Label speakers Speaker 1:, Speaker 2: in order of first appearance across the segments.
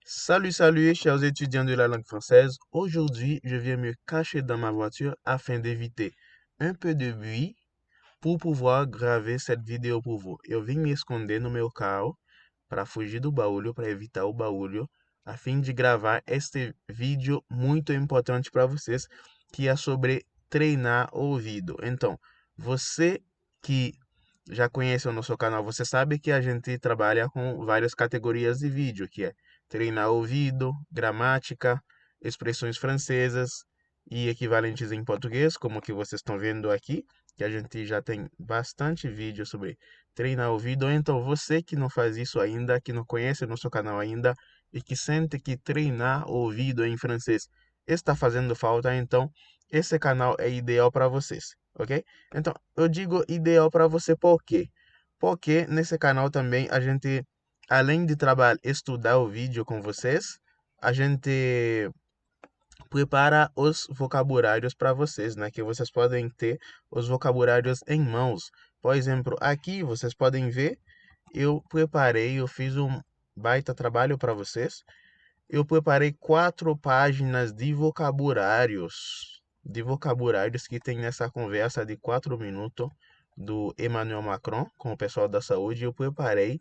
Speaker 1: Salut, salut, chers étudiants de la langue française. Aujourd'hui, je viens me cacher dans ma voiture afin d'éviter un peu de bruit pour pouvoir graver cette vidéo pour vous. Eu vim me esconder no meu carro para fugir do barulho, para evitar o barulho, a fim de gravar este vídeo muito importante para vocês, que é sobre treinar o ouvido. Então, você que já conhece o nosso canal, você sabe que a gente trabalha com várias categorias de vídeo, que é treinar ouvido, gramática, expressões francesas e equivalentes em português, como que vocês estão vendo aqui, que a gente já tem bastante vídeo sobre treinar ouvido. Então, você que não faz isso ainda, que não conhece o nosso canal ainda e que sente que treinar ouvido em francês está fazendo falta, então esse canal é ideal para vocês, ok? Então, eu digo ideal para você por quê? Porque nesse canal também a gente, além de trabalhar, estudar o vídeo com vocês, a gente prepara os vocabulários para vocês, né? Que vocês podem ter os vocabulários em mãos. Por exemplo, aqui vocês podem ver, eu fiz um baita trabalho para vocês. Eu preparei 4 páginas de vocabulários que tem nessa conversa de 4 minutos do Emmanuel Macron com o pessoal da saúde. Eu preparei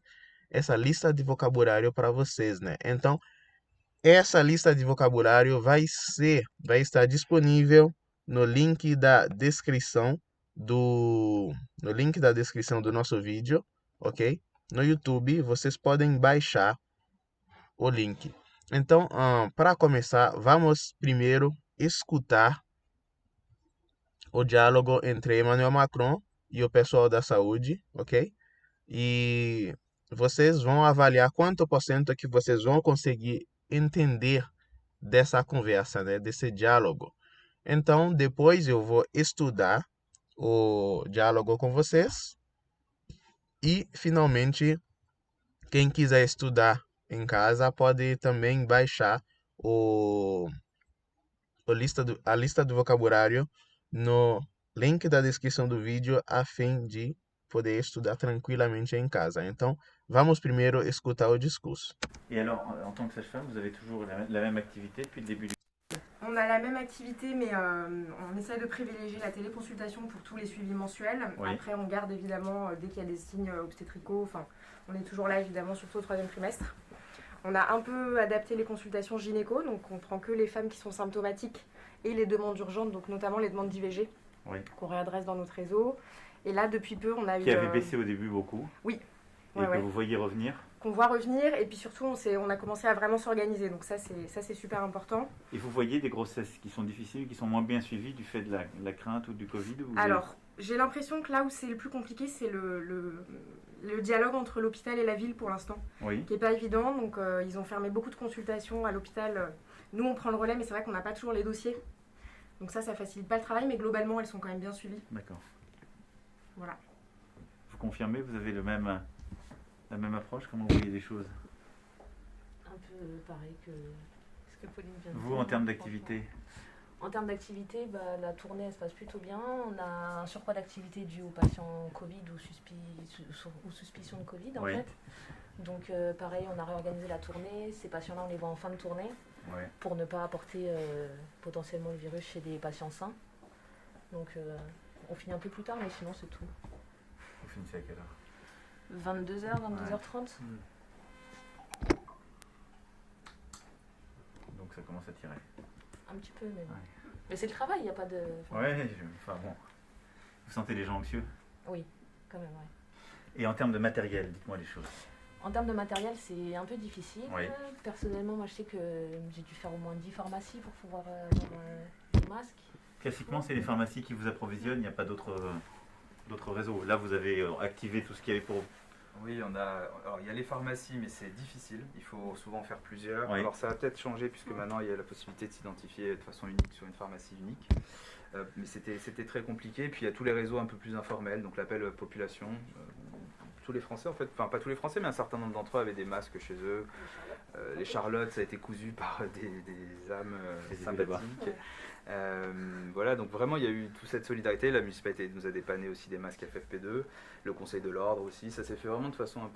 Speaker 1: essa lista de vocabulário para vocês, né? Então, essa lista de vocabulário vai estar disponível no link da descrição do, no link da descrição do nosso vídeo, ok? No YouTube, vocês podem baixar o link. Então, para começar, vamos primeiro escutar o diálogo entre Emmanuel Macron e o pessoal da saúde, ok? E vocês vão avaliar quanto por cento que vocês vão conseguir entender dessa conversa, né? Desse diálogo. Então, depois eu vou estudar o diálogo com vocês e, finalmente, quem quiser estudar em casa pode também baixar o, a lista do vocabulário no link da descrição do vídeo a fim de poder estudar tranquilamente em casa. Então, vamos primeiro escutar o discurso.
Speaker 2: Et alors, en tant que sage-femme, vous avez toujours la même activité depuis le début du...
Speaker 3: On a la même activité, mais on essaie de privilégier la téléconsultation pour tous les suivis mensuels.
Speaker 2: Oui.
Speaker 3: Après, on garde évidemment, dès qu'il y a des signes obstétricaux, enfin, on est toujours là évidemment, surtout au 3e trimestre. On a un peu adapté les consultations gynéco, donc on prend que les femmes qui sont symptomatiques et les demandes urgentes, donc notamment les demandes d'IVG,
Speaker 2: Oui.
Speaker 3: qu'on réadresse dans notre réseau. Et là, depuis peu, on a
Speaker 2: Qui
Speaker 3: eu...
Speaker 2: avait baissé au début beaucoup.
Speaker 3: Oui.
Speaker 2: Et
Speaker 3: Ouais,
Speaker 2: que
Speaker 3: ouais.
Speaker 2: vous voyez revenir.
Speaker 3: Qu'on voit revenir, et puis surtout, on a commencé à vraiment s'organiser, donc ça c'est super important.
Speaker 2: Et vous voyez des grossesses qui sont difficiles, qui sont moins bien suivies du fait de la crainte ou du Covid ou vous
Speaker 3: Alors, j'ai l'impression que là où c'est le plus compliqué, c'est le dialogue entre l'hôpital et la ville pour l'instant,
Speaker 2: Oui.
Speaker 3: qui n'est pas évident. Donc, ils ont fermé beaucoup de consultations à l'hôpital. Nous, on prend le relais, mais c'est vrai qu'on n'a pas toujours les dossiers. Donc ça facilite pas le travail, mais globalement, elles sont quand même bien suivies.
Speaker 2: D'accord.
Speaker 3: Voilà.
Speaker 2: Vous confirmez, vous avez la même approche, comment vous voyez les choses?
Speaker 4: Un peu pareil que ce que Pauline vient de dire.
Speaker 2: Vous, en termes d'activité?
Speaker 4: En termes d'activité, la tournée elle se passe plutôt bien. On a un surcroît d'activité dû aux patients Covid ou suspicion de Covid en
Speaker 2: Oui.
Speaker 4: fait. Donc pareil, on a réorganisé la tournée. Ces patients-là, on les voit en fin de tournée
Speaker 2: Oui.
Speaker 4: pour ne pas apporter potentiellement le virus chez des patients sains. Donc on finit un peu plus tard, mais sinon c'est tout.
Speaker 2: Vous finissez à quelle heure?
Speaker 4: 22h, 22h30.
Speaker 2: Donc ça commence à tirer.
Speaker 4: Un petit peu, mais bon.
Speaker 2: Ouais.
Speaker 4: Mais c'est le travail, il n'y a pas de...
Speaker 2: Ouais, enfin bon. Vous sentez les gens anxieux?
Speaker 4: Oui, quand même, ouais.
Speaker 2: Et en termes de matériel, dites-moi les choses.
Speaker 4: En termes de matériel, c'est un peu difficile.
Speaker 2: Oui.
Speaker 4: Personnellement, moi, je sais que j'ai dû faire au moins 10 pharmacies pour pouvoir avoir des masques.
Speaker 2: Classiquement, c'est les pharmacies qui vous approvisionnent, il n'y a pas d'autres réseaux. Là, vous avez activé tout ce qu'il y avait pour...
Speaker 5: Oui, alors, il y a les pharmacies, mais c'est difficile. Il faut souvent en faire plusieurs.
Speaker 2: Oui.
Speaker 5: Alors ça va peut-être changer puisque maintenant il y a la possibilité de s'identifier de façon unique sur une pharmacie unique. Mais c'était très compliqué. Puis il y a tous les réseaux un peu plus informels, donc l'appel population. Tous les Français en fait, enfin pas tous les Français, mais un certain nombre d'entre eux avaient des masques chez eux. Les Charlottes, ça a été cousu par des âmes sympathiques. Voilà, donc vraiment il y a eu toute cette solidarité. La municipalité nous a dépanné aussi des masques FFP2, le conseil de l'ordre aussi. Ça s'est fait vraiment de façon un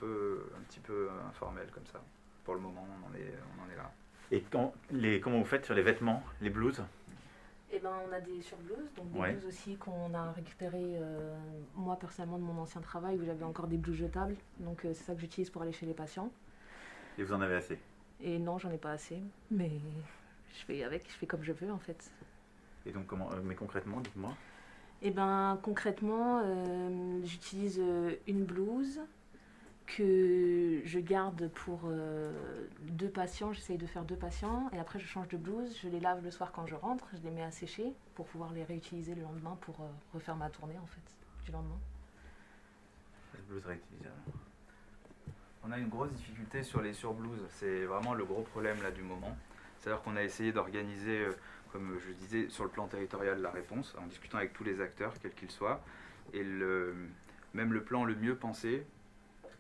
Speaker 5: petit peu informelle comme ça. Pour le moment, on en est là.
Speaker 2: Et comment vous faites sur les vêtements, les blouses?
Speaker 4: Et ben, on a des surblouses, donc des
Speaker 2: Ouais.
Speaker 4: blouses aussi qu'on a récupérées, moi personnellement, de mon ancien travail où j'avais encore des blouses jetables. Donc c'est ça que j'utilise pour aller chez les patients.
Speaker 2: Et vous en avez assez?
Speaker 4: Et non, j'en ai pas assez, mais je fais avec, je fais comme je veux en fait.
Speaker 2: Et donc, mais concrètement, dites-moi.
Speaker 4: Et ben concrètement, j'utilise une blouse que je garde pour 2 patients. J'essaye de faire 2 patients et après je change de blouse. Je les lave le soir quand je rentre. Je les mets à sécher pour pouvoir les réutiliser le lendemain pour refaire ma tournée en fait du lendemain.
Speaker 2: La blouse réutilisable.
Speaker 5: On a une grosse difficulté sur les surblouses, c'est vraiment le gros problème là du moment. C'est-à-dire qu'on a essayé d'organiser, comme je disais, sur le plan territorial la réponse, en discutant avec tous les acteurs, quels qu'ils soient. Et même le plan le mieux pensé,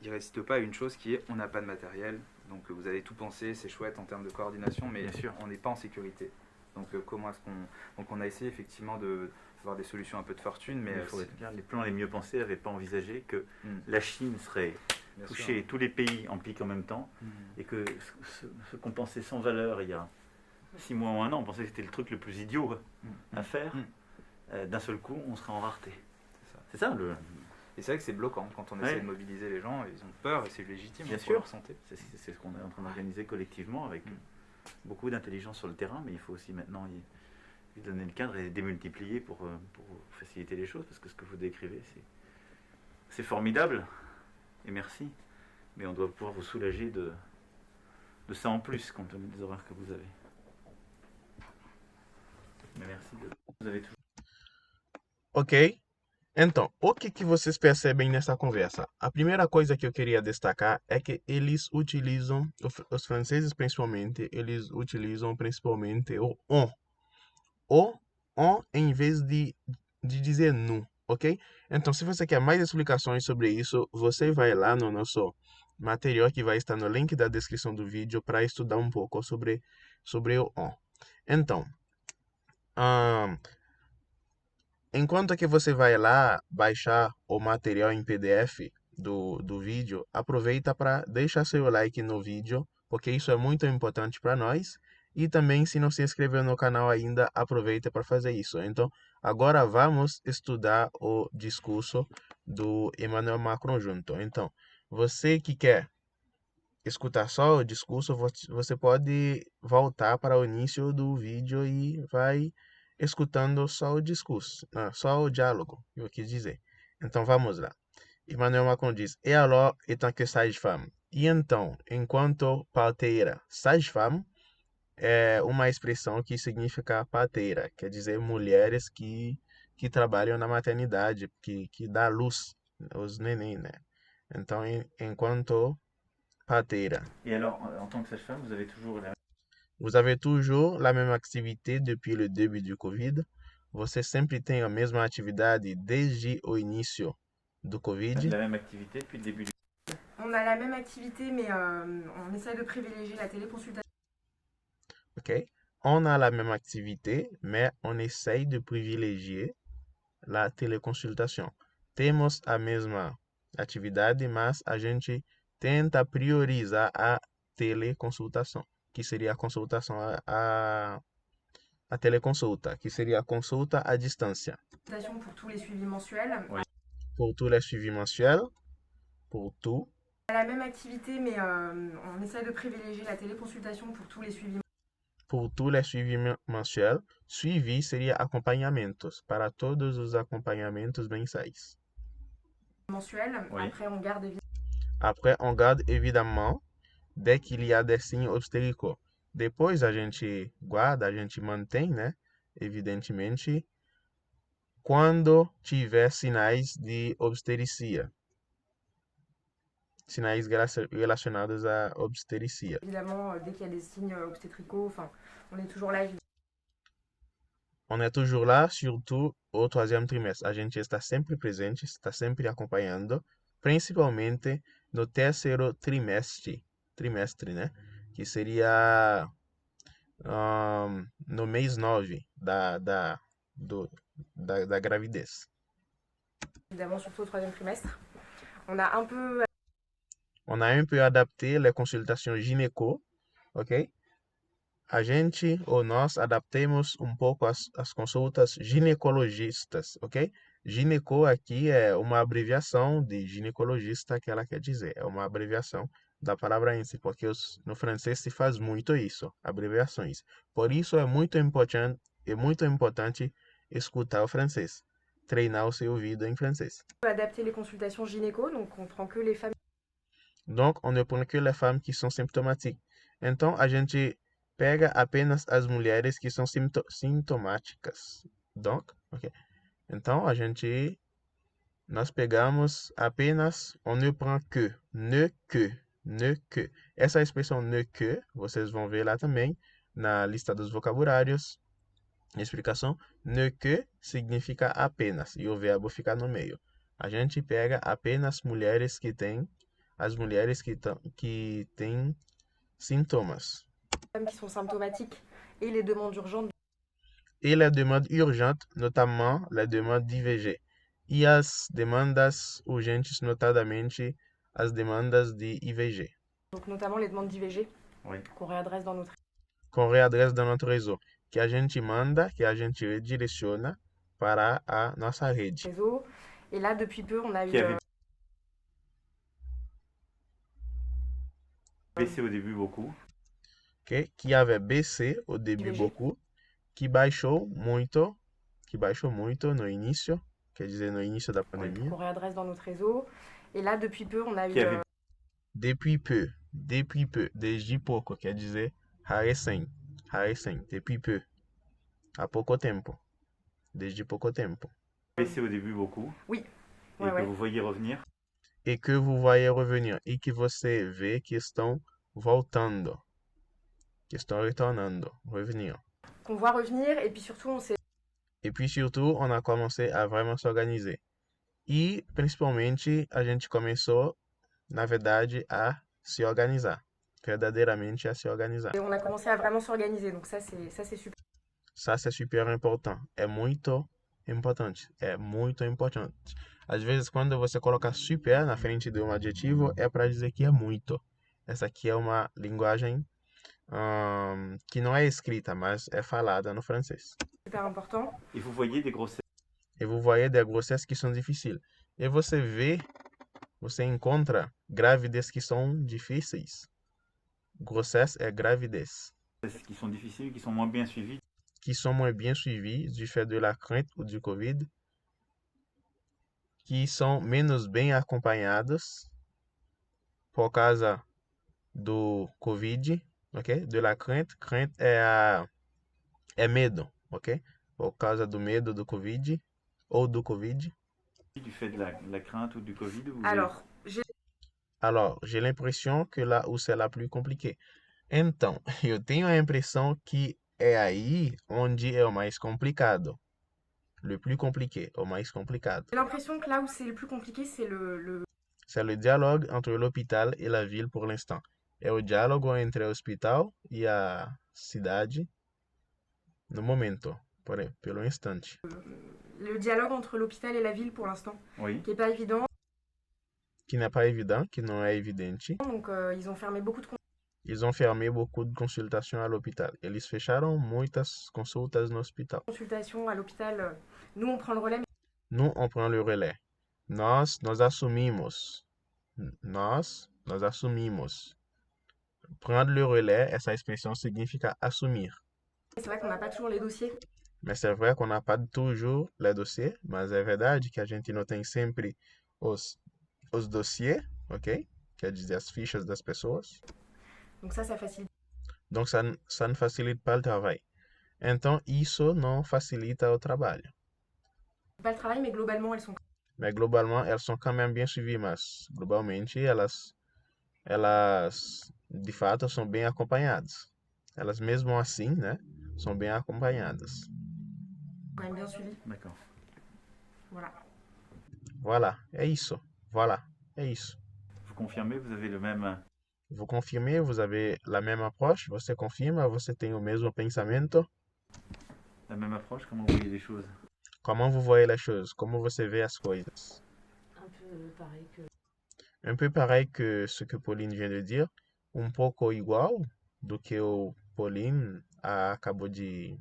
Speaker 5: il ne résiste pas à une chose qui est on n'a pas de matériel. Donc vous avez tout pensé, c'est chouette en termes de coordination, mais
Speaker 2: Bien sûr.
Speaker 5: on n'est pas en sécurité. Donc comment est-ce qu'on... Donc on a essayé effectivement d'avoir des solutions un peu de fortune, mais...
Speaker 2: Il faut être clair, les plans les mieux pensés n'avaient pas envisagé que
Speaker 5: Hmm,
Speaker 2: la Chine serait
Speaker 5: bien sûr.
Speaker 2: touchée, tous les pays en pique en même temps,
Speaker 5: Hmm.
Speaker 2: et que ce qu'on pensait sans valeur il y a 6 mois ou 1 an, on pensait que c'était le truc le plus idiot à faire. D'un seul coup, on serait en rareté.
Speaker 5: C'est ça.
Speaker 2: C'est ça le.
Speaker 5: Et c'est vrai que c'est bloquant quand on
Speaker 2: Ouais.
Speaker 5: essaie de mobiliser les gens, ils ont peur et c'est légitime
Speaker 2: Bien
Speaker 5: pour
Speaker 2: sûr.
Speaker 5: leur santé.
Speaker 2: C'est ce qu'on est en train d'organiser collectivement avec
Speaker 5: Mm.
Speaker 2: beaucoup d'intelligence sur le terrain, mais il faut aussi maintenant y donner le cadre et démultiplier pour faciliter les choses, parce que ce que vous décrivez, c'est formidable, et merci, mais on doit pouvoir vous soulager de ça en plus, compte tenu des horaires que vous avez. Mais merci. Vous avez toujours...
Speaker 1: Ok? Então, o que vocês percebem nessa conversa? A primeira coisa que eu queria destacar é que eles utilizam, os franceses principalmente, eles utilizam principalmente o on. O on em vez de dizer nu, ok? Então, se você quer mais explicações sobre isso, você vai lá no nosso material que vai estar no link da descrição do vídeo para estudar um pouco sobre o on. Então, ahn, enquanto que você vai lá baixar o material em PDF do vídeo, aproveita para deixar seu like no vídeo, porque isso é muito importante para nós. E também, se não se inscreveu no canal ainda, aproveita para fazer isso. Então, agora vamos estudar o discurso do Emmanuel Macron junto. Então, você que quer escutar só o discurso, você pode voltar para o início do vídeo e vai escutando só o discurso, só o diálogo, eu quis dizer. Então vamos lá. Emmanuel Macron diz: Et alors, étant que sage-femme? E então, enquanto parteira, sage-femme é uma expressão que significa parteira, quer dizer mulheres que trabalham na maternidade, que dá luz aos neném, né? Então, enquanto parteira.
Speaker 2: Et alors, en tant que sage-femme, vous avez toujours
Speaker 1: Vous avez toujours la même activité depuis le début du Covid? Você sempre tem a mesma atividade desde o início do Covid?
Speaker 2: la même activité depuis le début du...
Speaker 3: On a la même activité, mais on essaye de privilégier la téléconsultation.
Speaker 1: Ok? On a la même activité, mais on essaye de privilégier la teleconsultação. Temos a mesma atividade, mas a gente tenta priorizar a teleconsultação, que seria a consultação a teleconsulta, que seria a consulta à distância.
Speaker 3: Pour tous les suivis mensuels.
Speaker 2: Ouais.
Speaker 1: Pour tous les suivis mensuels, pour tout.
Speaker 3: On a la même activité, mais on essaye de privilégier la téléconsultation pour tous les suivis
Speaker 1: Pour tous les suivis mensuels, suivi seria acompanhamentos, para todos os acompanhamentos mensais.
Speaker 3: mensuels.
Speaker 2: Oui.
Speaker 3: Après, on garde
Speaker 1: Après, on garde évidemment dès qu'il y a des signes obstétricaux. Depois a gente guarda, a gente mantém, né? Evidentemente, quando tiver sinais de obstericia. Sinais relacionados à obstericia.
Speaker 3: évidemment, dès qu'il y a des signes obstétricaux, enfin, on est toujours là.
Speaker 1: On est toujours là, surtout au troisième trimestre. A gente está sempre presente, está sempre acompanhando, principalmente no terceiro trimestre, né? Que seria no mês 9 da gravidez.
Speaker 3: Évidemment, surtout au troisième trimestre. On a un peu
Speaker 1: On a un peu adapté les consultations gynéco, ok? a gente ou nós adaptemos um pouco as consultas ginecologistas, ok? Gineco aqui é uma abreviação de ginecologista que ela quer dizer. É uma abreviação da palavra em si, porque no francês se faz muito isso, abreviações. Por isso é muito importante escutar o francês, treinar o seu ouvido em francês.
Speaker 3: On peut adapter les consultations gynéco, donc on prend que les femmes
Speaker 1: Donc, on ne prend que les femmes qui sont symptomatiques. Então, a gente pega apenas as mulheres que são sintomáticas. Donc, ok. Então, nós pegamos apenas, on ne prend que, ne que, ne que. Essa expressão ne que, vocês vão ver lá também, na lista dos vocabulários, explicação. Ne que significa apenas, e o verbo fica no meio. A gente pega apenas mulheres que têm, as mulheres que têm sintomas.
Speaker 3: qui sont symptomatiques et les demandes urgentes.
Speaker 1: E les demandes urgentes, notamment les demandes d'IVG. E as demandas urgentes, notadamente as demandas de IVG.
Speaker 3: Donc notamment les demandes d'IVG
Speaker 2: Oui.
Speaker 3: qu'on réadresse dans notre
Speaker 1: Com readresse do nosso réseau, que a gente manda, que a gente redireciona para a nossa rede.
Speaker 3: réseau. Et là, depuis peu, on a eu
Speaker 2: Qui avait baissé au début beaucoup.
Speaker 1: Que avait baissé au début
Speaker 3: IVG.
Speaker 1: beaucoup, que baixou muito no início, quer dizer, no início da pandemia.
Speaker 3: qu'on réadresse dans notre réseau. Et là, depuis peu, on a eu
Speaker 2: Qui avait
Speaker 1: Depuis peu, desde pouco, quer dizer, recém, depuis peu, há pouco tempo, desde pouco tempo.
Speaker 2: baissé au début beaucoup.
Speaker 3: Oui.
Speaker 2: Et
Speaker 3: Ouais,
Speaker 2: que
Speaker 3: ouais.
Speaker 2: vous voyez revenir.
Speaker 1: E que vous voyez revenir, e que você vê que estão voltando, que estão retornando, revenir.
Speaker 3: Qu'on voit revenir. Et puis surtout, on s'est
Speaker 1: E puis surtout, on a commencé a vraiment s'organiser. E principalmente, a gente começou, na verdade, a se organizar, verdadeiramente a se organizar.
Speaker 3: on a commencé à vraiment s'organiser. Donc ça, c'est super.
Speaker 1: Ça, c'est super important. É muito importante. É muito importante. Às vezes, quando você coloca super na frente de um adjetivo, é para dizer que é muito. Essa aqui é uma linguagem que não é escrita, mas é falada no francês.
Speaker 3: Super important.
Speaker 2: Et vous voyez des grossesses.
Speaker 1: E vous voyez des grossesses qui sont difficiles. E você encontra gravidez que são difíceis. Grossesse é gravidez.
Speaker 2: Qui sont difficiles, qui sont moins bien suivies.
Speaker 1: Qui sont moins bien suivies du fait de la crainte ou du Covid. Que são menos bem acompanhadas por causa do Covid, ok? De la crainte. Crainte é medo, ok? Por causa do medo do Covid ou do Covid.
Speaker 2: Du fait de la crainte ou du Covid.
Speaker 3: Alors,
Speaker 1: j'ai l'impression que là où c'est la plus compliqué. Então, eu tenho a impressão que é aí onde é o mais complicado. Le plus compliqué, o mais complicado.
Speaker 3: j'ai l'impression que là où c'est le plus compliqué, c'est
Speaker 1: C'est le dialogue entre l'hôpital et la ville pour l'instant. É o diálogo entre o hospital e a cidade no momento, pelo instante.
Speaker 3: le dialogue entre l'hôpital et la ville pour l'instant,
Speaker 2: Oui.
Speaker 3: qui n'est pas évident.
Speaker 1: Que não é pas évident, que não é evidente.
Speaker 3: Donc, ils ont fermé beaucoup de
Speaker 1: Ils ont fermé beaucoup de consultations à l'hôpital. Eles fecharam muitas consultas no hospital.
Speaker 3: consultations à l'hôpital. Nous, on prend le relais.
Speaker 1: Nous, on prend le relais. Nós assumimos. Nós assumimos. Prendre le relais, essa expressão significa assumir.
Speaker 3: C'est vrai qu'on n'a pas toujours les dossiers.
Speaker 1: Mas c'est vrai qu'on n'a pas toujours les dossiers, mas é verdade que a gente não tem sempre os dossiers, ok? Quer dizer, as fichas das pessoas.
Speaker 3: Donc ça facilite.
Speaker 1: Donc, ça ne facilite pas le travail. Então, isso não facilita o trabalho.
Speaker 3: Pas le travail, mais globalement, elles sont.
Speaker 1: Mais globalement, elles sont quand même bien suivies, mas globalmente elas de fato são bem acompanhadas. Elas mesmo assim, né, são bem acompanhadas.
Speaker 3: Quand même bien suivies.
Speaker 2: D'accord.
Speaker 3: Voilà.
Speaker 1: Voilà, é isso. Voilà, é isso.
Speaker 2: Vous confirmez, vous avez le même.
Speaker 1: Vous confirmez, vous avez la même approche, você confirma, você tem o mesmo pensamento.
Speaker 2: La même approche, comment vous voyez les choses?
Speaker 1: Comment vous voyez les choses? Como você vê as coisas?
Speaker 4: Un peu pareil que
Speaker 1: Un peu pareil que ce que Pauline vient de dire, um pouco igual do que o Pauline acabou de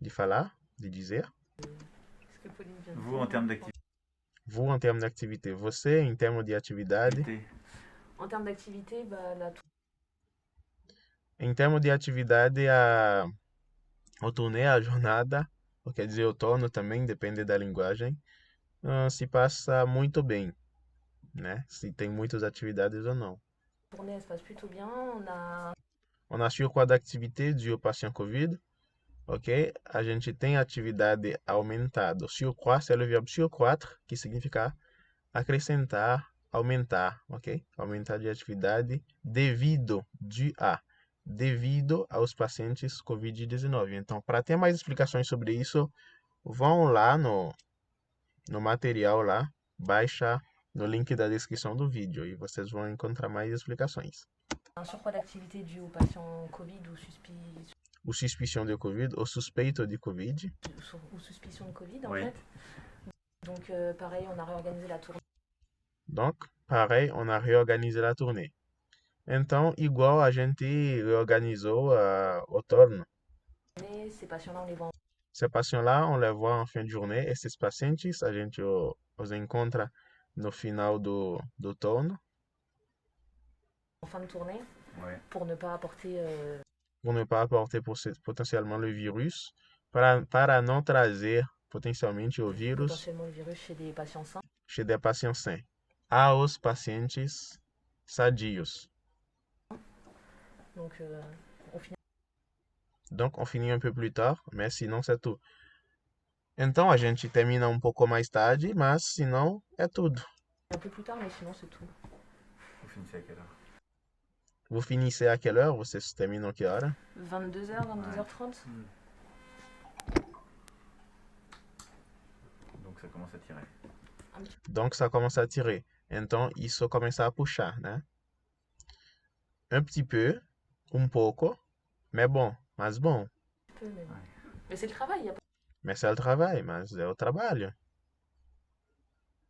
Speaker 1: falar, de dizer.
Speaker 4: Ce que Pauline vient de
Speaker 2: Vous,
Speaker 4: dire.
Speaker 2: en termes d'activité,
Speaker 1: Vous, em termos de activité, você, em termos de atividade,
Speaker 4: En termes d'activité, bah,
Speaker 1: em termos de atividade, o turnê, a jornada, ou quer dizer, o torno também, depende da linguagem, se passa muito bem, né? Se tem muitas atividades ou não.
Speaker 4: tournée elle se passe plutôt bien.
Speaker 1: On a surcroît d'activité due au patient Covid, ok? A gente tem atividade aumentada. Surcroît, c'est le verbe surcroître, que significa acrescentar, aumentar, ok? Aumentar de atividade devido, devido aos pacientes Covid-19. Então, para ter mais explicações sobre isso, vão lá no material lá, baixa no link da descrição do vídeo e vocês vão encontrar mais explicações.
Speaker 4: Un surcroît d'activité dû aux patients Covid
Speaker 1: O suspicion de Covid, ou suspeito de Covid.
Speaker 4: ou suspicion de Covid en
Speaker 2: Oui.
Speaker 4: fait. Donc pareil, on a réorganisé la tournée.
Speaker 1: Donc, pareil, on a reorganisé la tournée. Então, igual a gente reorganizou o torno.
Speaker 4: Ces patients-là, on les voit
Speaker 1: Ces patients-là, on les voit en fin de journée. Esses pacientes, a gente os encontra no final do torno.
Speaker 4: en fin de tournée
Speaker 2: ouais.
Speaker 4: pour ne pas apporter
Speaker 1: Pour ne pas apporter potentiellement le virus, para não trazer potencialmente o vírus
Speaker 4: potentiellement le virus chez des patients sains.
Speaker 1: chez des patients sains, aos pacientes sadios.
Speaker 4: Donc on finit
Speaker 1: Donc, on finit un peu plus tard, mais sinon c'est tout. Então, a gente termina um pouco mais tarde, mas sinon é tudo.
Speaker 4: un peu plus tard, mais sinon c'est tout.
Speaker 2: Vous finissez à quelle heure?
Speaker 1: Vous finissez à quelle heure? Vocês terminam que hora?
Speaker 4: 22h, 22h30.
Speaker 2: Donc ça commence à tirer.
Speaker 1: Donc, ça commence à tirer. Então, isso começa a puxar, né? Un petit peu, um pouco, mais bon, mas bom.
Speaker 4: Un peu, mais c'est le travail, il y a
Speaker 1: Mais c'est le travail, mas é o trabalho.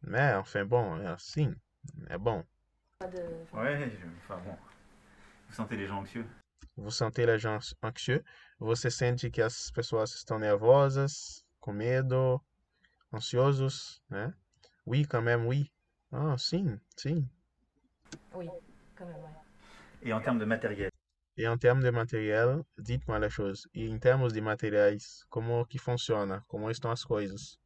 Speaker 1: Mais, enfin, bon, é assim, é bom.
Speaker 4: pas de...
Speaker 2: Ouais, enfin bon. Vous sentez les gens anxieux?
Speaker 1: Vous sentez les gens anxieux? Você sente que as pessoas estão nervosas, com medo, ansiosos, né? Oui, quand même, oui. Ah, sim, sim.
Speaker 4: Oui, quand même, ouais.
Speaker 2: Et en termes de matériel?
Speaker 1: E em termos de material, dites-moi les choses. E em termos de materiais, como que funciona? Como estão as coisas?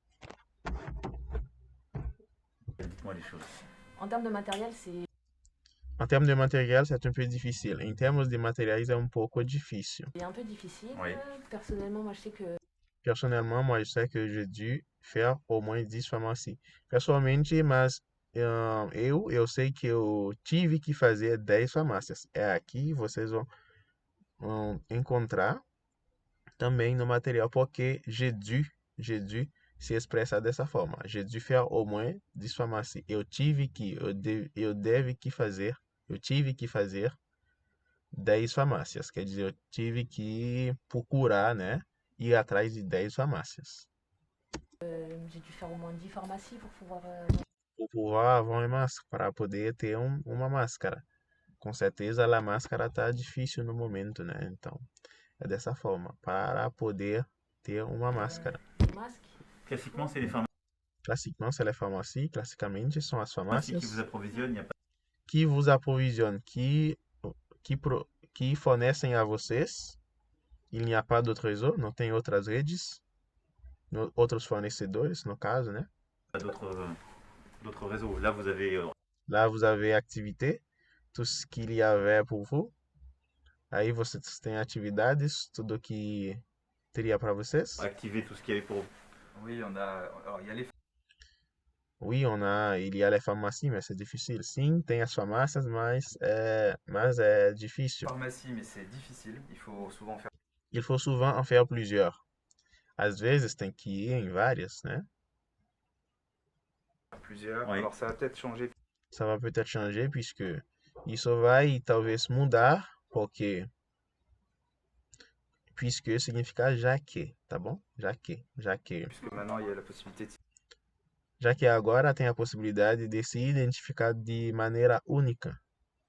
Speaker 2: Dites-moi les choses.
Speaker 4: En termes de matériel, c'est
Speaker 1: Em termos de material, c'est un peu difficile. Em termos de materiais, é um pouco difícil.
Speaker 4: un peu difficile.
Speaker 2: Oui.
Speaker 4: Personnellement, moi je sais que
Speaker 1: Personnellement, moi, je sais que j'ai dû faire au moins 10 pharmacies. Pessoalmente, mas eu sei que eu tive que fazer 10 farmácias. É aqui vocês vão encontrar também no material, porque j'ai dû se expressar dessa forma. J'ai dû faire au moins 10 pharmacies. Eu tive que, eu tive que fazer 10 farmácias. Quer dizer, eu tive que procurar, né? Ir atrás de 10 farmácias.
Speaker 4: j'ai dû faire au moins 10 pharmacies pour pouvoir...
Speaker 1: Pour pouvoir avoir uma máscara, para poder ter uma máscara. Com certeza, a máscara tá difícil no momento, né? Então, é dessa forma, para poder ter uma máscara.
Speaker 4: masques.
Speaker 2: Classiquement, c'est les pharmacies
Speaker 1: Classiquement, c'est les pharmacies, classicamente, são as
Speaker 2: qui
Speaker 1: farmácias
Speaker 2: vous approvisionnent. Il n'y a pas
Speaker 1: que vos aprovisionnent, que fornecem a vocês. Il n'y a pas d'autres réseaux, não tem outras redes, outros fornecedores, no caso, né?
Speaker 2: d'autres réseaux. Là, vous avez
Speaker 1: Lá vous avez activité, tout ce qu'il y avait pour vous. Aí vocês têm atividades, tudo que teria para vocês.
Speaker 2: activé tout ce qu'il y avait pour vous.
Speaker 5: Oui, on a. Alors, il y a les
Speaker 1: Oui, il y a les pharmacies, mais c'est difficile. Sim, tem as farmácias, mas é difícil.
Speaker 5: pharmacies, mais c'est difficile. Il faut souvent faire
Speaker 1: Il faut souvent en faire plusieurs. Às vezes tem que ir em várias, né?
Speaker 5: plusieurs.
Speaker 2: Oui.
Speaker 5: Alors, ça va peut-être changer.
Speaker 1: Ça va peut-être changer, puisque isso vai talvez mudar, puisque significa já que, tá bom? Já que.
Speaker 5: Puisque maintenant, il y a la possibilité de
Speaker 1: Já que agora tem a possibilidade de se identificar de maneira única.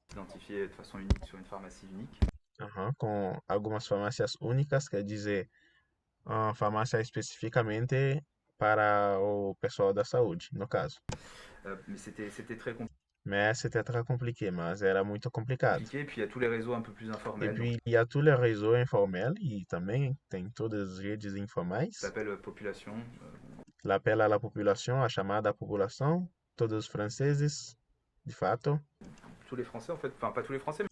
Speaker 5: s'identifier de façon unique sur une pharmacie unique.
Speaker 1: com algumas farmácias únicas, quer dizer, farmácia especificamente para o pessoal da saúde, no caso.
Speaker 5: Mais c'était très
Speaker 1: Mais c'était très compliqué, mas era muito complicado.
Speaker 5: compliqué. Puis il y a tous les réseaux un peu plus
Speaker 1: E
Speaker 5: informels. Donc,
Speaker 1: puis, il y a tous les réseaux informels e também tem todas as redes informais.
Speaker 5: l'appel population.
Speaker 1: L'appel à la population, a chamada à população, todos os franceses, de fato.
Speaker 5: Tous les Français, en fait. Enfin, pas tous les Français,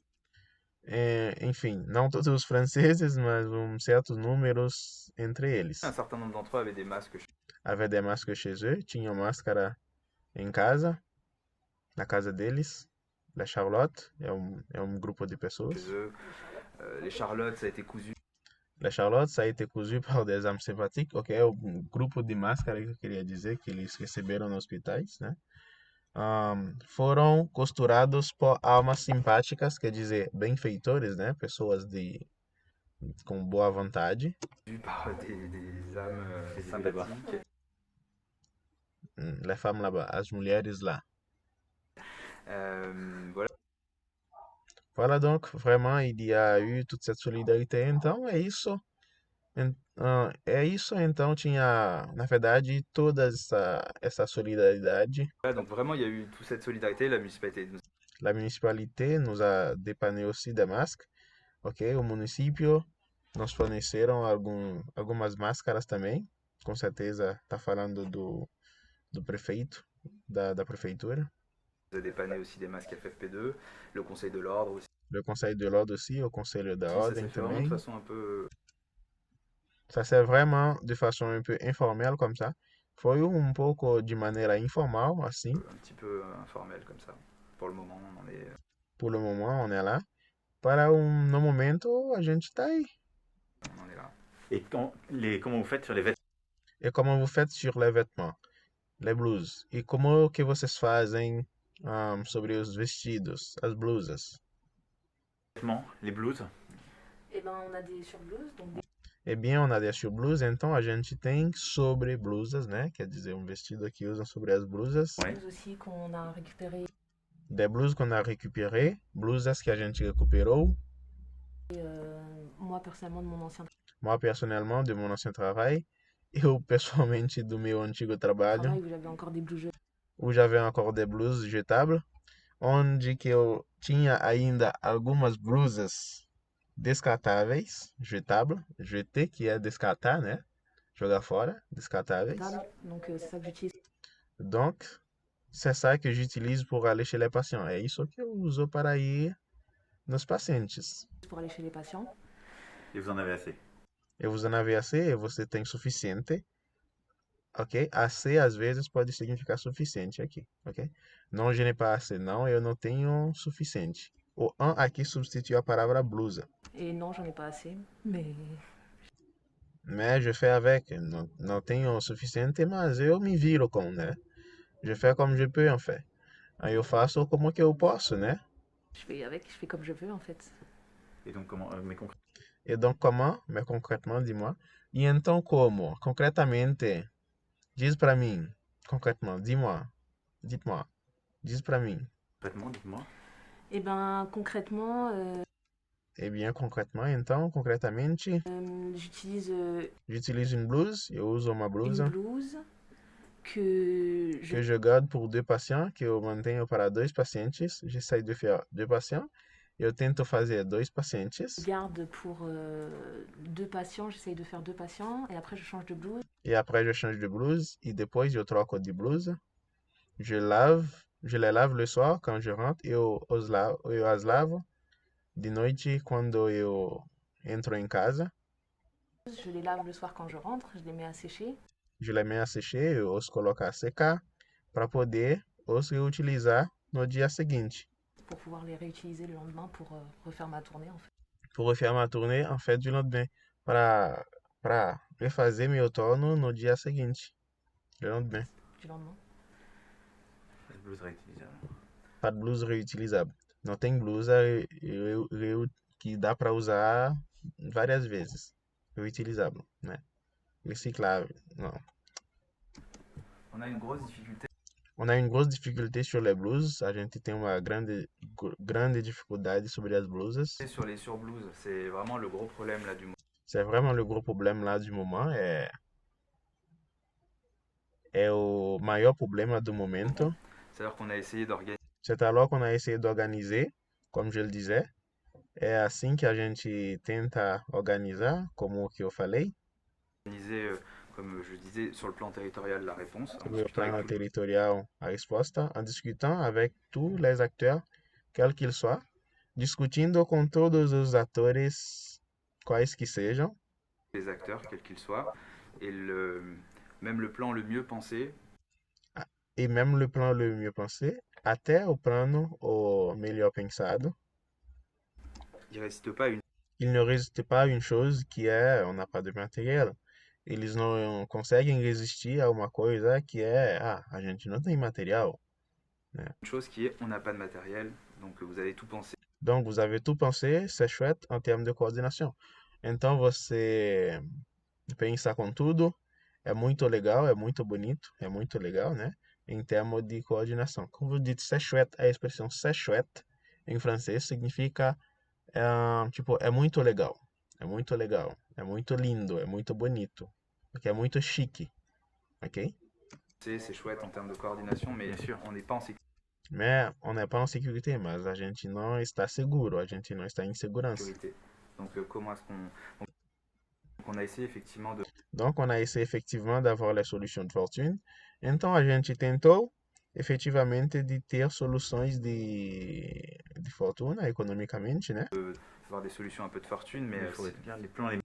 Speaker 1: Enfim, não todos os franceses, mas certos números entre eles.
Speaker 5: mais un certain nombre d'entre eux avaient des masques
Speaker 1: Havia des masques chez eux, tinham máscara em casa, na casa deles. La Charlotte é um grupo de pessoas.
Speaker 5: chez eux. Les Charlottes, ça a été cousu.
Speaker 1: La Charlotte, ça a été cousu par des âmes sympathiques, ok? É o grupo de máscara que eu queria dizer que eles receberam nos hospitais, né? Foram costurados por almas simpáticas, quer dizer, benfeitores, né? Pessoas com boa vontade.
Speaker 5: Cousu par des âmes
Speaker 2: Des âmes là-bas.
Speaker 5: sympathiques.
Speaker 1: Les femmes là-bas, as mulheres lá.
Speaker 5: Voilà.
Speaker 1: Voilà donc, vraiment, il y a eu toute cette solidarité. Então, é isso. É isso, então tinha, na verdade, toda essa solidariedade.
Speaker 5: Voilà, donc vraiment, il y a eu toute cette solidarité. La municipalité nous
Speaker 1: La municipalité nos a dépanné aussi de máscaras, ok? O município nos forneceram algumas máscaras também. Com certeza está falando do prefeito, da prefeitura.
Speaker 5: a dépanné aussi des masques FFP2. Le Conseil de l'Ordre aussi.
Speaker 1: Le Conseil de l'Ordre aussi, o Conselho da
Speaker 5: Ça
Speaker 1: Ordem
Speaker 5: s'est fait vraiment
Speaker 1: também.
Speaker 5: de façon un peu.
Speaker 1: Ça c'est vraiment de façon un peu informelle comme ça. Foi pouco de maneira informal, assim.
Speaker 5: Un petit peu informel comme ça. Pour le moment, on en est.
Speaker 1: Por le moment, on est là. No momento, a gente tá aí.
Speaker 5: On en est là.
Speaker 2: Et comment vous faites sur les vêtements?
Speaker 1: E como vous faites sur les vêtements, les blues? E como que vocês fazem sobre os vestidos, as blusas?
Speaker 2: Les blouses?
Speaker 4: Et ben, on a des surblouses, donc
Speaker 1: Eh bien, on a des sur blusas, então a gente tem sobre blusas, né? Quer dizer, vestido que usam sobre as blusas.
Speaker 2: Ouais.
Speaker 4: des aussi qu'on a récupérées.
Speaker 1: Des blusas qu'on a récupérées, blusas que a gente recuperou.
Speaker 4: Moi, personnellement, de mon ancien
Speaker 1: Moi, personnellement, de mon ancien travail. Eu, pessoalmente, do meu antigo trabalho.
Speaker 4: travail où j'avais encore des blouses
Speaker 1: Où j'avais encore des blusas jetáveis. Onde que eu tinha ainda algumas blusas descartáveis, jetáveis, jeter, que é descartar, né? Jogar fora, descartáveis.
Speaker 4: jetables. Donc, c'est ça que j'utilise
Speaker 1: Donc, c'est ça que j'utilise pour aller chez les patients. É isso que eu uso para ir nos pacientes.
Speaker 4: pour aller chez les patients.
Speaker 2: Et vous en avez assez?
Speaker 1: Eu vous en avez assez e você tem suficiente. Ok? Assez às vezes pode significar suficiente aqui, ok? Não, je n'ai pas assez. Não, eu não tenho suficiente. O un aqui substitui a palavra blusa.
Speaker 4: Et non, j'en ai pas assez. Mais
Speaker 1: Mais je fais avec. Não tenho o suficiente, mas eu me viro com, né? Je fais comme je peux, en fait. Aí eu faço como que eu posso, né?
Speaker 4: je fais avec, je fais comme je veux en fait.
Speaker 2: Et donc, comment, mais concrètement,
Speaker 1: E donc comment? Mais concrètement, dis-moi. E então como? Concretamente, diz pra mim. Concrètement, dis-moi. Dites-moi. Diz pra mim.
Speaker 2: dites-moi.
Speaker 4: Et ben, concrètement,
Speaker 1: Eh bien, concrètement, então, concretamente,
Speaker 4: j'utilise
Speaker 1: j'utilise une blouse. Eu uso uma blusa
Speaker 4: une blouse que je
Speaker 1: que je garde pour 2 patients, que eu mantenho para 2 pacientes. J'essaie de faire 2 patients. Eu tento fazer 2 pacientes.
Speaker 4: garde pour 2 patients. J'essaye de faire 2 patients et après je change de blouse.
Speaker 1: E après, je change de blouse. E depois eu troco de blusa. Je les lave le soir quand je rentre. Eu as lavo de noite quando eu entro em casa.
Speaker 4: Je les lave le soir quand je rentre, je les mets à sécher.
Speaker 1: Je les mets a sécher, eu os coloco a secar para poder os reutilizar no dia seguinte.
Speaker 4: Pour pouvoir les réutiliser le lendemain pour refaire ma tournée en fait.
Speaker 1: Pour refaire ma tournée en fait du lendemain. Para refazer meu turno no dia seguinte. Le lendemain.
Speaker 4: Du lendemain.
Speaker 2: Les blouses réutilisables.
Speaker 1: Pas de blusa reutilizável. Não tem blusa que dá para usar várias vezes. Reutilizável, né? Reciclável, não.
Speaker 5: On a une grosse difficulté.
Speaker 1: On a une grosse difficulté sur les blues. A gente tem uma grande dificuldade sobre as blusas.
Speaker 5: Et sur les surblouses, c'est vraiment le gros problème là du moment.
Speaker 1: C'est vraiment le gros problème lá du moment. É o maior problema do momento.
Speaker 5: C'est-à-dire qu'on a essayé d'organiser
Speaker 1: C'est alors qu'on a essayé d'organiser, comme je le disais. É assim que a gente tenta organizar, como que eu falei,
Speaker 5: comme je disais, sur le plan territorial la réponse, en
Speaker 1: sobre o
Speaker 5: discutant
Speaker 1: plano
Speaker 5: avec tout
Speaker 1: territorial a resposta, en discutant avec tous les acteurs, quels qu'ils soient, discutindo com todos os atores, quais que sejam,
Speaker 5: les acteurs, quels qu'ils soient, et même le plan le mieux pensé,
Speaker 1: e mesmo o plano le mieux pensé, até o plano o melhor pensado,
Speaker 5: il ne résiste pas à une
Speaker 1: il ne résiste pas à une chose que é, on n'a pas de matériel. Eles não conseguem resistir a uma coisa que é, a gente não tem material.
Speaker 5: chose qui est on n'a pas de matériel, donc vous allez tout penser.
Speaker 1: Donc, vous avez tout pensé, c'est chouette en termes de coordenação. Então, você pensa com tudo, é muito legal, é muito bonito, é muito legal, né? Em termos de coordenação. Como eu disse, c'est chouette, a expressão c'est chouette, em francês, significa, tipo, é muito legal, é muito legal, é muito lindo, é muito bonito, porque é muito chique, ok?
Speaker 5: C'est chouette en termes de coordination, mais
Speaker 2: Bien sûr.
Speaker 5: on n'est pas en sécurité.
Speaker 1: Mais on n'est pas en sécurité, mas a gente não está seguro, a gente não está em segurança.
Speaker 5: Donc comment est-ce qu'on... Donc, on a essayé effectivement de...
Speaker 1: Donc, on a essayé effectivement d'avoir les solutions de fortune. Então, a gente tentou efetivamente de ter soluções de fortuna economicamente, né?
Speaker 5: avoir des solutions un peu de fortune, mais
Speaker 2: Il faut bien les plans les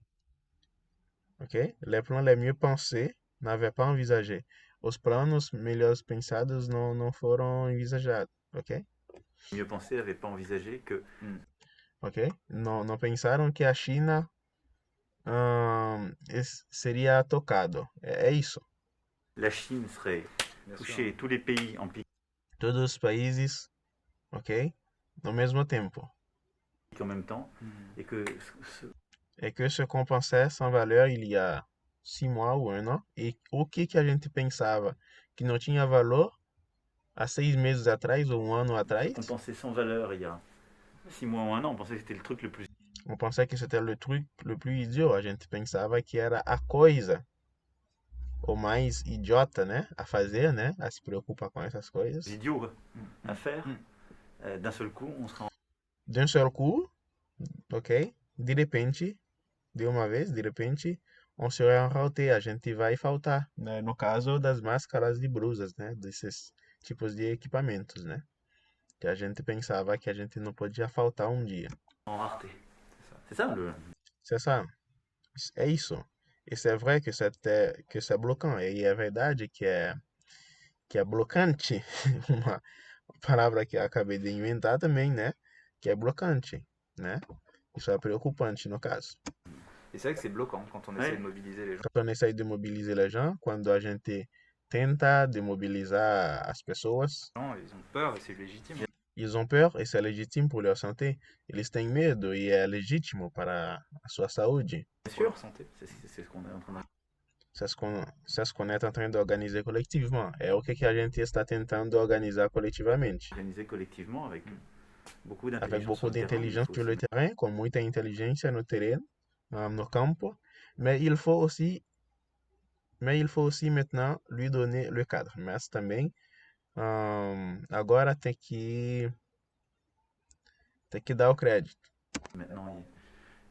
Speaker 1: Ok? Les plans les mieux pensés n'avaient pas envisagé. Os planos melhores pensados não foram envisajados, ok?
Speaker 2: mieux pensés n'avaient pas envisagé que
Speaker 1: Ok? Não pensaram que a China seria tocado. É isso.
Speaker 2: la Chine serait
Speaker 5: bien sûr,
Speaker 2: touchée, tous les pays en pic
Speaker 1: Todos os países, ok? No mesmo tempo.
Speaker 2: en même temps, et que
Speaker 1: É que se compensait sans valeur il y a 6 mois ou 1 an. E o que a gente pensava que não tinha valor há 6 meses atrás ou 1 ano atrás,
Speaker 2: on pensait sans valeur il y a 6 mois ou un an, on pensait que c'était le truc le plus
Speaker 1: on pensait que c'était le truc le plus idiot. A gente pensava que era a coisa o mais idiota, né? A fazer, né? A se preocupar com essas coisas.
Speaker 2: idiot à faire. D'un seul coup, on serait
Speaker 1: De um seul coup, ok? De repente, de uma vez, de repente, on serait enrauté, a gente vai faltar, né? No caso das máscaras de brusas, né? Desses tipos de equipamentos, né? Que a gente pensava que a gente não podia faltar um dia.
Speaker 2: en rareté. C'est ça le.
Speaker 1: C'est ça. É isso. E c'est vrai que c'est bloquant. E é verdade que é blocante. Uma palavra que eu acabei de inventar também, né? Que é blocante, né? Isso é preocupante no caso.
Speaker 5: Et c'est vrai que c'est bloquant quand on essaie de mobiliser les gens.
Speaker 1: Quando on essaie de mobiliser les gens, quando a gente tenta de mobilizar as pessoas,
Speaker 5: Ils ont peur et c'est légitime.
Speaker 1: eles ont peur e c'est légitime pour leur santé. Eles têm medo e é legítimo para a sua saúde.
Speaker 2: Bien sûr, santé. C'est ce qu'on est en train de.
Speaker 1: C'est ce qu'on est en train d'organiser collectivement. É o que a gente está tentando organizar coletivamente.
Speaker 2: Organiser collectivement avec beaucoup
Speaker 1: Avec
Speaker 2: d'intelligence
Speaker 1: beaucoup
Speaker 2: sur le terrain,
Speaker 1: d'intelligence
Speaker 2: il faut
Speaker 1: sur le
Speaker 2: aussi-
Speaker 1: terrain, com muita inteligência no terreno, no campo. Mais il faut aussi maintenant lui donner le cadre. Mas também agora tem que dar o crédito
Speaker 2: Maintenant,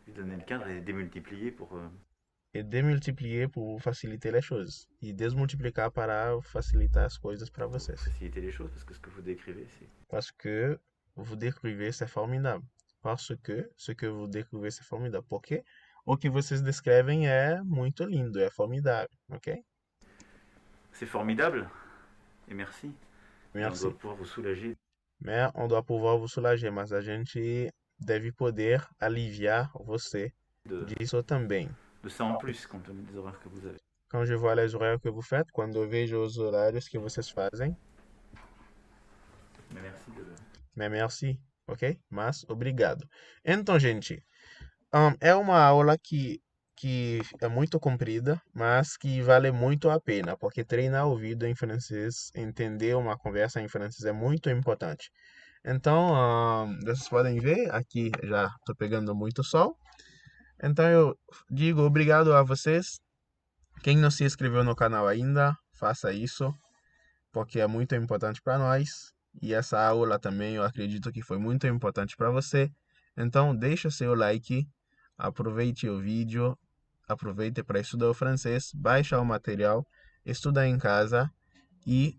Speaker 2: lui donner le cadre et démultiplier pour.
Speaker 1: e démultiplier pour faciliter les choses e desmultiplicar para facilitar as coisas para vocês.
Speaker 2: Faciliter les choses, parce que ce que vous décrivez, c'est.
Speaker 1: Parce que vous décrivez, c'est formidable. Parce que ce que vous décrivez, c'est formidable. Porque o que vocês descrevem é muito lindo, é formidável, ok?
Speaker 2: C'est formidable, et merci. Et on
Speaker 1: Merci.
Speaker 2: doit pouvoir vous soulager
Speaker 1: Mais on doit pouvoir vous soulager, mas a gente deve poder aliviar você disso também.
Speaker 2: de ça en plus, compte tenu des horaires que vous avez.
Speaker 1: Quand je vois les horários que vous faites, quando eu vejo os horários que vocês fazem,
Speaker 2: Mais merci de.
Speaker 1: mais merci, ok? Mas obrigado. Então, gente, é uma aula que que é muito comprida, mas que vale muito a pena, porque treinar o ouvido em francês, entender uma conversa em francês é muito importante. Então, vocês podem ver, aqui já estou pegando muito sol. Então eu digo obrigado a vocês. Quem não se inscreveu no canal ainda, faça isso, porque é muito importante para nós. E essa aula também eu acredito que foi muito importante para você. Então, deixa seu like, aproveite o vídeo, aproveite para estudar o francês, baixa o material, estuda em casa e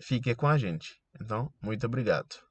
Speaker 1: fique com a gente. Então, muito obrigado.